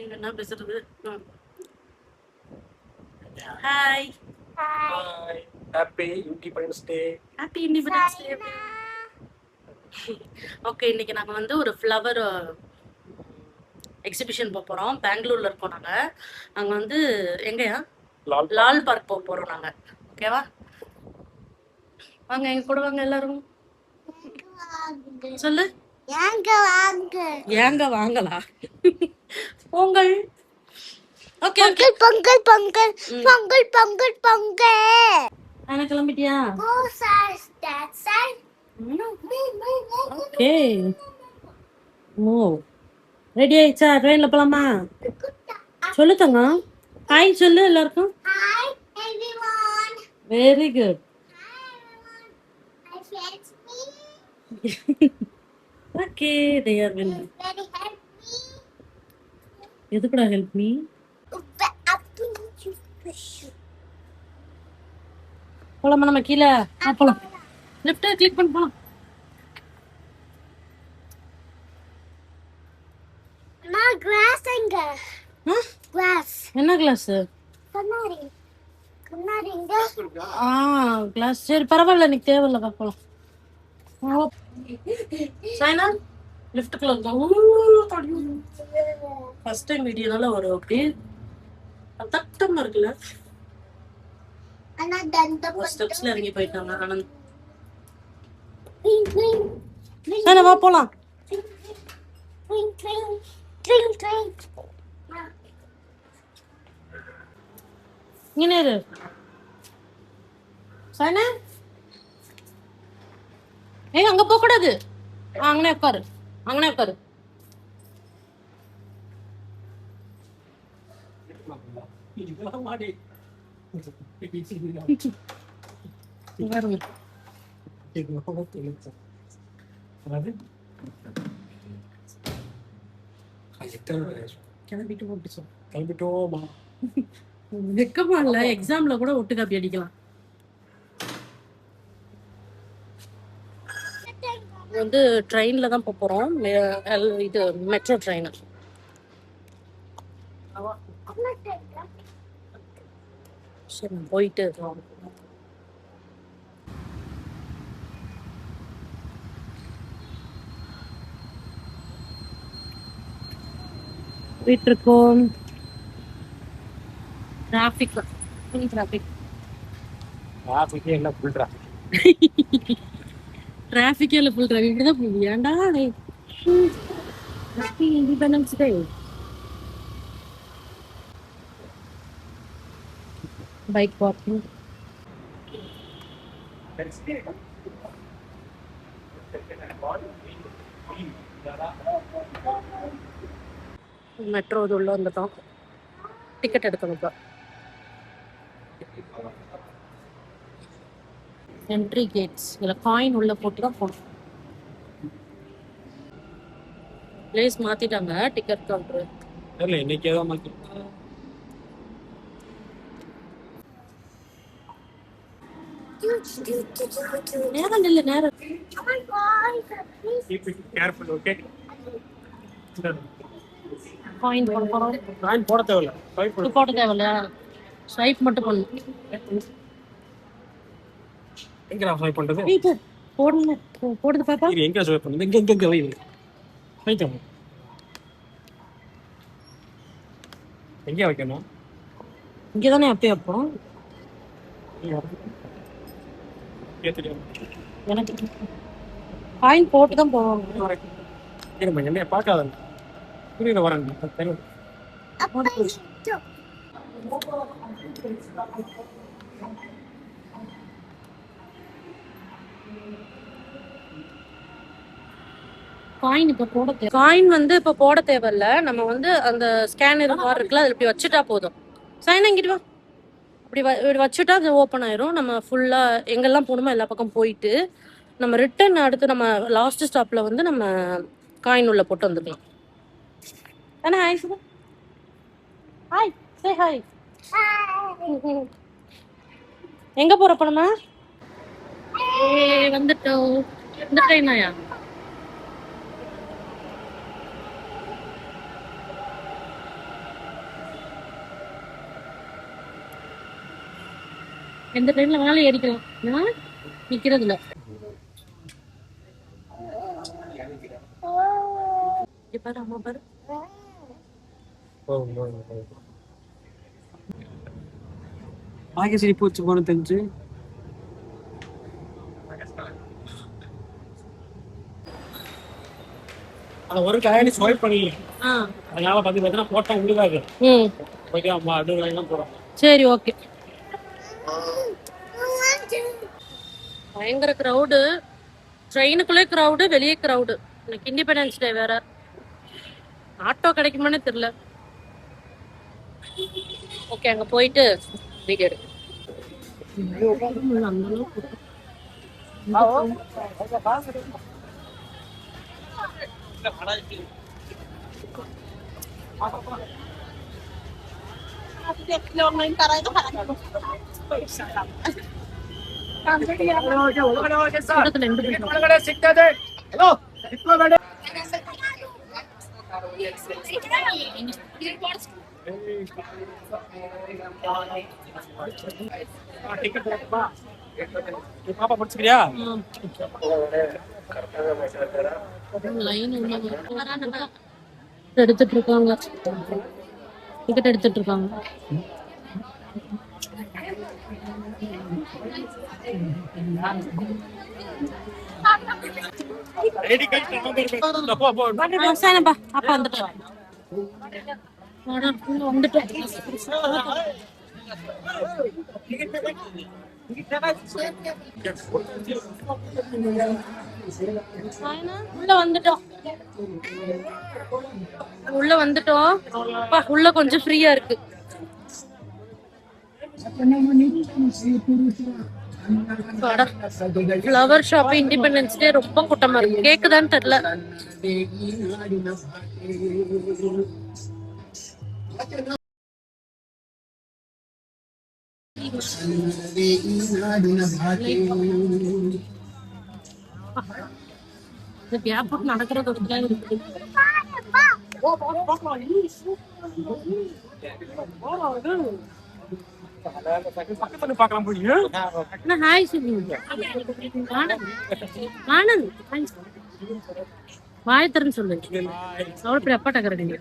என்ன பேசுறது? Hi hi, happy independence day. Happy independence day. Okay, இன்னைக்கு நாங்கள் வந்து ஒரு ஃப்ளவர் எக்ஸிபிஷன் போக போகிறோம். பெங்களூர்ல இருக்கோம் நாங்கள். அங்கே வந்து எங்கேயா லால் பார்க் போக போகிறோம் நாங்கள். ஓகேவா? வாங்க எங்க கூட வாங்க எல்லாரும். சொல்லு. ஏங்க வாங்கலா பொங்கல். Okay okay. பொங்கல் பொங்கல் பொங்கல் பொங்கல் பொங்கல். அண்ணா கிளம்பிட்டியா? ஓகே. ஓ ரெடி ஆயிடுச்சா? ட்ரெயின்ல போலாமா? சொல்லு தங்கம். ஹாய் சொல்லு எல்லாருக்கும். Hi everyone. Very good. My friends me. Okay they are will. Very help me. எதுக்குடா help me? Up to you push. போலாமா நம்ம கீழே? போலாம். லெஃப்ட் கிளிக் பண்ணி போலாம். Ma grass எங்க? Grass. என்ன கிளாஸ்? கண்ணாடி. கண்ணாடி எங்க? கிளாஸ். சரி பரவாயில்ல, எனக்கு தேவையில்ல. பார்க்கலாம். சைனா லிஃப்ட்டுக்குள்ள இருக்கோம். ஃபர்ஸ்ட் டைம் வீடியோனால ஒரு அப்படியே தட்டமா இருக்குல்ல. அண்ணா தந்த ஒரு ஸ்டெப்ஸ்ல இறங்கி போயிட்டாங்க. ஆனந்த் ட்ரிங் ட்ரிங் சைனா வா போலாம். Drink drink drink drink. இங்கே இரு சைனா. ஏய் அங்க போக கூடாது. அங்கனே உட்காரு, அங்கனே உட்காரு. கிளம்பிட்டோமா? வெக்கமா இல்ல? எக்ஸாம்ல கூட ஒட்டு காப்பி அடிக்கலாம். வந்து ட்ரெயின்ல தான் போக போறோம். இது மெட்ரோ ட்ரெயின். சரி போயிட்டு போயிட்டு இருக்கோம். Traffic full traffic. டிராஃபிக்கே இல்லை, ஃபுல் டிராஃபிக். டிராஃபிக்கே இல்லை, ஃபுல் டிராஃபிக். இப்படிதான் போகுது. ஏன்டா happy independence day. Bike parking. Metro இது உள்ள வந்துட்டோம். டிக்கெட் எடுக்கணும். இப்போ என்ட்ரி கேட்ஸ். இதில் காயின் உள்ள போட்டு தான் போகணும். பிளேஸ் மாத்திட்டாங்க. டிக்கெட் கவுண்டர் தெரியல, இன்னைக்கு ஏதோ மாதிரி. நேரம் இல்லை, நேரம். Oh my god. Keep it careful, okay? Coin போட போகிறோம். நான் போட தேவையில்ல, ஸ்வைப் இது போட தேவையில்லையா? ஸ்வைப் மட்டும் பண்ணணும். எங்க நான் ஸ்வைப் பண்றது? இது போடுங்க. போடுது பாப்பா. இது எங்க ஸ்வைப் பண்ணுது? இங்க வை. வைக்கணும். எங்க வைக்கணும்? இங்கே தானே அப்பயே வைப்போம். எனக்கு காயின் போட்டு தான் போவாங்க. என்ன பார்க்காத புரியுற வரேன். காயின் இப்போ போட தேவை. காயின் வந்து இப்போ போட தேவையில்ல. நம்ம வந்து அந்த ஸ்கேனர் மாதிரி இருக்குல்ல, அதில் இப்படி வச்சுட்டா போதும். சைனா இங்கிட்டு வா. அப்படி வச்சுட்டா அது ஓப்பன் ஆயிரும். நம்ம ஃபுல்லாக எங்கெல்லாம் போகணுமோ எல்லா பக்கம் போயிட்டு நம்ம ரிட்டர்ன் அடுத்து நம்ம லாஸ்ட் ஸ்டாப்பில் வந்து நம்ம காயின் உள்ள போட்டு வந்துக்கலாம். தானே? Hi Sudha. Hi say hi. எங்கே போகிறப்ப நம்ம வந்துட்டோம். இந்த ட்ரெயினாயா? எந்த ட்ரெயின்ல வேணாலும் ஏறிக்கலாம். நிக்கிறது இல்ல. இங்க பாரு, அம்மா பாரு. ஆகேசரி போச்சு போன தெரிஞ்சு அந்த ஒரு காயினி ஸ்வைப் பண்ணல. அதனால பார்த்தீங்கன்னா போட்டா உழுகாது. ஓகே அம்மா அடுத்த லைன்லாம் போகிறோம். சரி ஓகே. பயங்கர க்ரௌடு, ட்ரெயினுக்குள்ளே க்ரௌடு, வெளியே க்ரௌடு. எனக்கு இண்டிபெண்டன்ஸ் டே வேற. ஆட்டோ கிடைக்குமானே தெரியல. ஓகே அங்க போயிட்டு வீடியோ எடு. பாப்பா படிச்சுக்கிறியா? எடுத்துட்டு இருக்காங்க, டிக்கெட் எடுத்துட்டு இருக்காங்க. அப்பா வந்துட்டோம். உள்ள வந்துட்டோம். உள்ள வந்துட்டோம். உள்ள கொஞ்சம் ஃப்ரீயா இருக்கு. ஃப்ளவர் ஷாப் இண்டிபெண்டன்ஸ் டே ரொம்ப கூட்டமா இருக்கு. கேக்குதான்னு தெரியல. நடக்கிறது பக்கத்துல பார்க்கலாம் போய். ஹாய் சொல்லுங்க. ஆனந்த் வாய திறன்னு சொல்லு. அவ்வளோ பெரிய அப்பா டக்கறீங்க.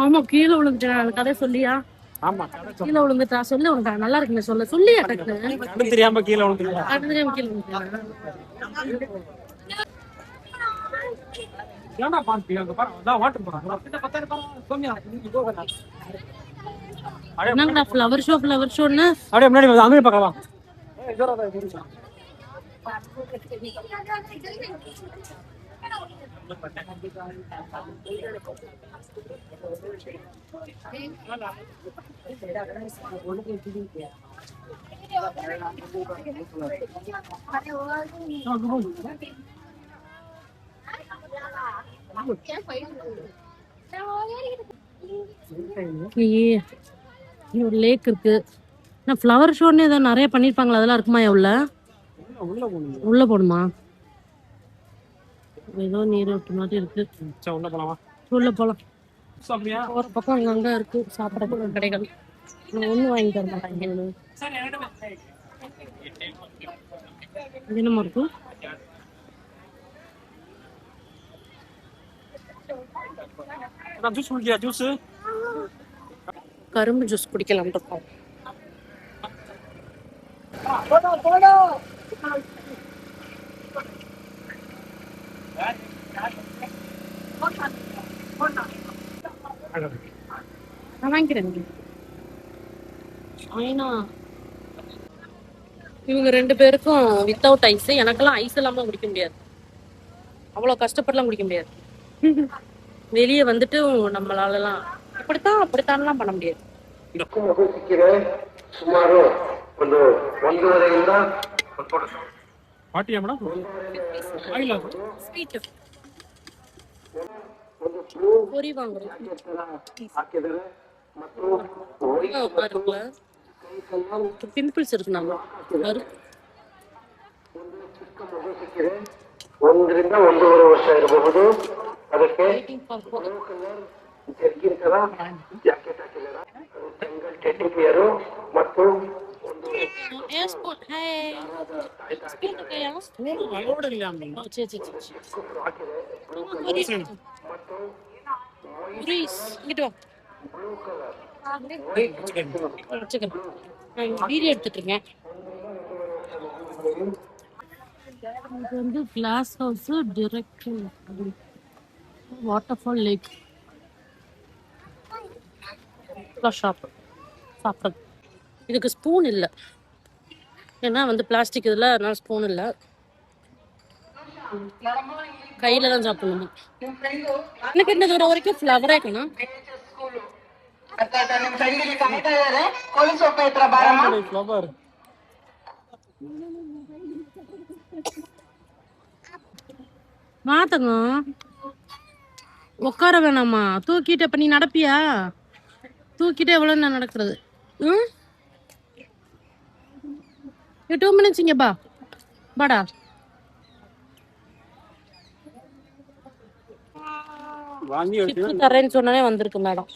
ஆமா கீழே விழுந்துட்டேன். கதை சொல்லியா? ஆமா கீழே விழுந்துட்டா சொல்லு. உனக்கு நல்லா இருக்குன்னு சொல்ல சொல்லியா? டக்குன்னு தெரியாம கீழே விழுந்துட்டேன். அது தெரியாம கீழே விழுந்துட்டேன். ஏன்னா பாருங்க அங்க பாருங்க அதான் வாட்டர் போறாங்க. கிட்ட பத்தாயிர பாருங்க சோமியா நீங்க போகலாம். என்னங்கடா ஃப்ளவர் ஷோன்னு அப்படியே முன்னாடி வந்து அங்கே பார்க்கலாம். ஜோரா தான் இருக்கு. ஒரு லேக் இருக்கு. ஃப்ளவர் ஷோன்னு ஏதோ நிறைய பண்ணிருப்பாங்களா? அதெல்லாம் இருக்குமா? உள்ள போடுமா? ஏதோ நீரோட்டு மாதிரி இருக்கு. உள்ள போலாமா? உள்ள போலாம். ஒரு பக்கம் அங்கங்க இருக்கு சாப்பிடறதுக்கு கடைகள். ஒண்ணு வாங்கி தர மாட்டாங்க. என்னமா இருக்கு? ஜூஸ் குடிக்கியா? ஜூஸ் கரும்பு ஜூஸ் குடிக்கலாம் இருக்கோம். நான் வாங்கிக்கிறேன். இவங்க ரெண்டு பேருக்கும் வித்தவுட் ஐஸ். எனக்கெல்லாம் ஐஸ் இல்லாம குடிக்க முடியாது. அவ்வளவு கஷ்டப்பட்டுலாம் குடிக்க முடியாது. வெளியே வந்துட்டு நம்மளாலலாம் அப்படித்தான்லாம் பண்ண முடியாது. ಸುಮಾರು ಒಂದು 1.5ರಿಂದ ಪಾಟಿಯಾ ಮೇಡಮ್ ಆಗಿಲ್ಲ ಸ್ವೀಟ್ ಪೂರಿ ವಾಂಗ್ರು ಹಾಕಿದರೆ ಮತ್ತು பாருங்களா பிம்பிள்ஸ் இருக்கு. நம்ம ಒಂದು ಚಿಕ್ಕ ಮಗು ಸಿಕ್ಕಿದೆ. 1ರಿಂದ 1.5 ವರ್ಷ ಇರಬಹುದು. ಅದಕ್ಕೆ ಜರ್ಕಿನ್ ತರ ಜಾಕೆಟ್ ಹಾಕಿದಾರ. ಜಂಗಲ್ ಟೆಡ್ಡಿ ಬಿಯರು ಮತ್ತು ಒಂದು ಸ್ಪೂನ್ ಕೈಯಾ ಅಲೋಡ್ ಇಲ್ಲ ಅಮ್ಮ. ಕುಕ್ಕರ್ ಹಾಕಿದೆ. ಮತ್ತು இங்கிட்டு வா ಬ್ಲೂ ಕಲರ್ வச்சுக்கிறேன். நான் வீடியோ எடுத்துட்டு இருக்கேன். இது வந்து glass house direct waterfall lake shop சாப்பிட்றது. இதுக்கு ஸ்பூன் இல்லை, ஏன்னா வந்து பிளாஸ்டிக் இதில், அதனால ஸ்பூன் இல்லை, கையில் தான் சாப்பிடணும். எனக்கு இந்த தூரம் வரைக்கும் ஃப்ளவரே காணும். ಫ್ಲವರ್ மாத்தங்க உட்கார வேணாமா, தூக்கிட்டு இப்ப நீ நடப்பியா? தூக்கிட்டு எவ்வளவு நான் நடக்கிறது? 2 minutes இங்க பா பாடா. வாங்கி டிப்பு தரேன்னு சொன்னாலே வந்திருக்கு மேடம்.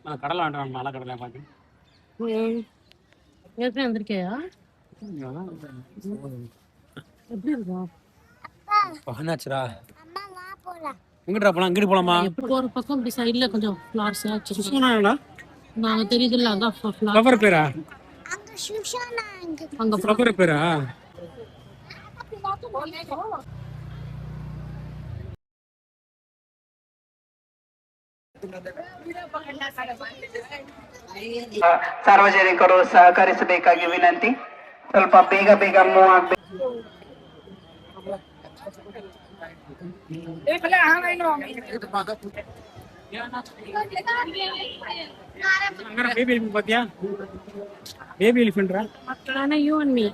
நான் கடலை வேண்டாம், மலை கடலை பார்த்து ஏற்கனவே வந்திருக்கியா? எப்படி இருக்கும்? பகனாச்சுரா. அம்மா வா போலாம். எங்கிட்ட போலாம், இங்கிட்டு போலாமா? எப்படி ஒரு பக்கம் இப்படி சைடுல கொஞ்சம் ஃப்ளார்ஸ் வச்சிருக்கோம். சுஷானா நாங்க தெரியுதுல்ல, அதான் ஃப்ளார். ஃப்ளவர் பேரா? அங்க சுஷானா அங்க அங்க ஃப்ளவர் பேரா? ಸಾರ್ವಜನಿಕರು ಸಹಕರಿಸಬೇಕಾಗಿ ವಿನಂತಿ. ಸ್ವಲ್ಪ ಬೇಗ ಬೇಗ ಮೂವ್ ಆಗಬೇಕು. பேபி எலிஃபண்ட் பாத்தியா? பேபி எலிஃபண்ட்ரா? ஆனா யூ அண்ட் மீ.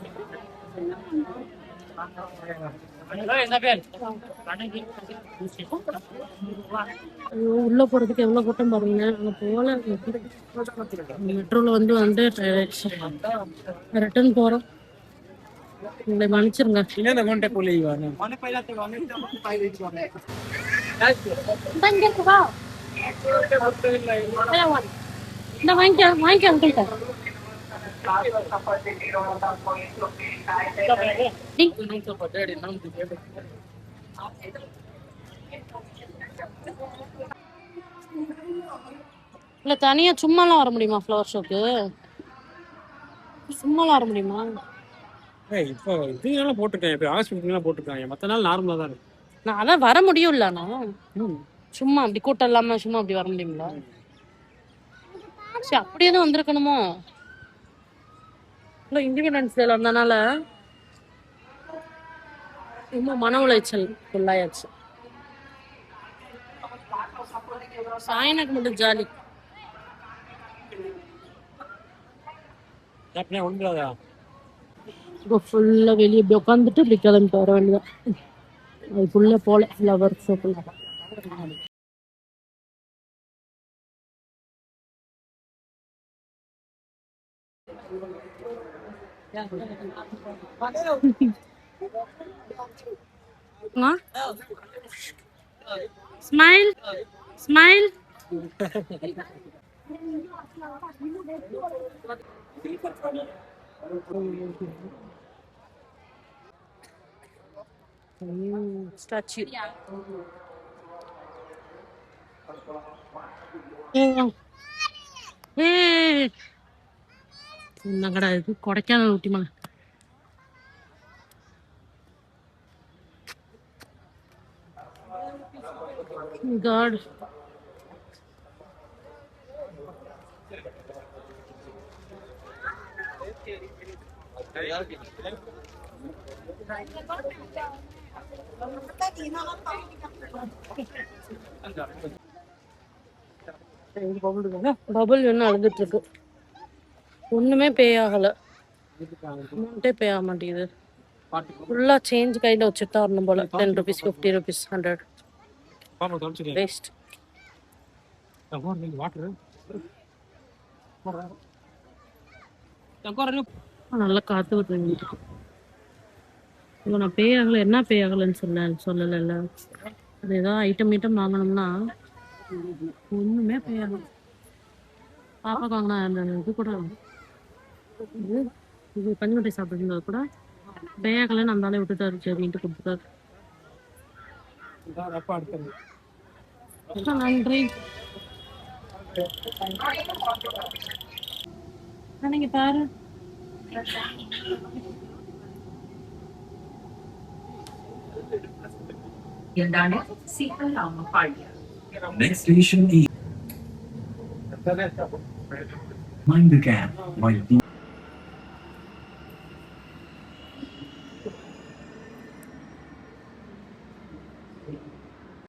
உள்ள போறதுக்கு எவ்வளவு கூட்டம் பாருங்க. அங்க போல மெட்ரோல வந்து ரிட்டர்ன் போறோம். உங்களை மன்னிச்சிருங்க. ಇನ್ನೇನು ಗಂಟೆ ಕೂಲಿ ಇವಾಗ இந்த வாங்கிக்க அங்கிள்கிட்ட. இல்ல தனியா சும்மாலாம் வர முடியுமா? ஃப்ளவர் ஷோக்கு சும்மாலாம் வர முடியுமா? இப்போ இதுலாம் போட்டிருக்கேன், இப்போ ஹாஸ்பிட்டல்லாம் போட்டிருக்காங்க, மற்ற நாள் நார்மலாக தான் இருக்கு. நான் அதான் வர முடியும்ல, நான் சும்மா அப்படி கூட்டம் இல்லாம சும்மா அப்படி வர முடியுங்களா? சரி, அப்படி எதுவும் வந்திருக்கணுமோ? இல்லை, இண்டிபெண்டன்ஸ் டேல வந்தனால ரொம்ப மன உளைச்சல் உள்ளாயாச்சு. சாயனுக்கு மட்டும் ஜாலி. அப்படியே ஒன்றாதா? இப்போ ஃபுல்லா வெளியே இப்படி உட்காந்துட்டு இப்படி கிளம்பிட்டு வர வேண்டியதான். அது ஃபுல்லா போல ஃப்ளவர் ஷோ ஃபுல்லா. Smile smile. Statue. என்னங்கடா இது? கொடைக்கானல் ஊட்டி மலை. God. பபுள் வேணும் அழுதுட்டு இருக்கு. ஒண்ணுமே பே ஆகல, அமௌண்ட்டே பே ஆக மாட்டேங்குது. ஃபுல்லா சேஞ்ச் கையில வச்சுட்டு தான் வரணும் போல. 10 rupees 50 rupees 100 வேஸ்ட். நல்லா காத்து விட்டு இப்போ நான் பே ஆகலை, என்ன பே ஆகலைன்னு சொல்லலைல்ல. அது ஏதோ ஐட்டம் வாங்கணும்னா ஒன்றுமே பே ஆகல. பாப்பாக்கு வாங்கினா அந்த இது கூட இது இது பஞ்சு சாப்பிட்றது கூட பே ஆகலைன்னு அந்த விட்டுட்டாரு, சரின்ட்டு கொடுத்துட்டாரு. இதான் ரப்பா அடுத்தது. ரொம்ப நன்றி. நீங்க பாரு. എന്താണ് സീക്വൽ ആവുന്ന പാടില്ല. Next station is Mind the gap while